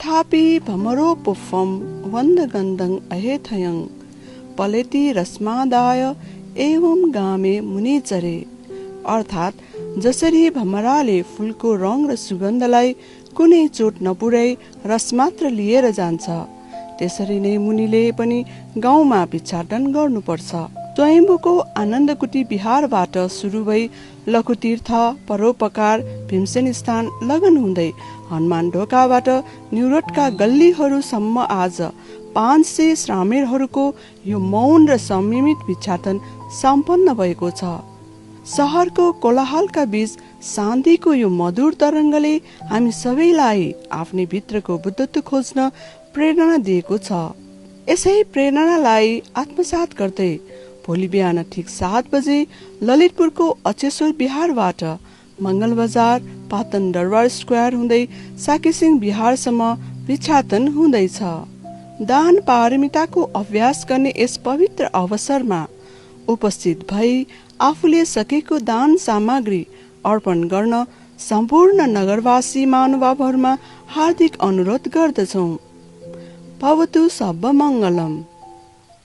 तथापि भमरो पुफम वन्दगन्धं अहेथयं पलेति रस्मादाय एवं गामे मुनि चरे। अर्थात् जसरी भमराले फूलको रङ र सुगन्धलाई कुनै चोट नपुर्याई रस मात्र लिएर जान्छ, त्यसरी नै मुनिले पनि गाउँमा भिक्षाटन गर्नुपर्छ। स्वयम्भूको आनन्दकुटी बिहारबाट सुरु भई लघुतीर्थ, परोपकार, भीमसेन स्थान लगन हुँदै हनुमान ढोकाबाट न्युरोडका गल्लीहरूसम्म आज 500 श्रामेरहरूको यो मौन र संयमित भिक्षाटन सम्पन्न भएको छ। सहरको कोलाहलका बीच शान्तिको यो मधुर तरङ्गले हामी सबैलाई आफ्नै भित्रको बुद्धत्व खोज्न प्रेरणा दिएको छ। यसै प्रेरणालाई आत्मसात गर्दै भोलि बिहान ठिक 7 बजे ललितपुरको अचेश्वर बिहारबाट मंगल बजार, पाटन दरबार स्क्वायर हुँदै साकेसिंह बिहारसम्म भिक्षाटन हुँदैछ। दान पारमिताको अभ्यास गर्ने यस पवित्र अवसरमा उपस्थित भई आफूले सकेको दान सामग्री अर्पण गर्न सम्पूर्ण नगरवासी महानुभावहरूमा हार्दिक अनुरोध गर्दछौं। भवतु सर्वमङ्गलम्।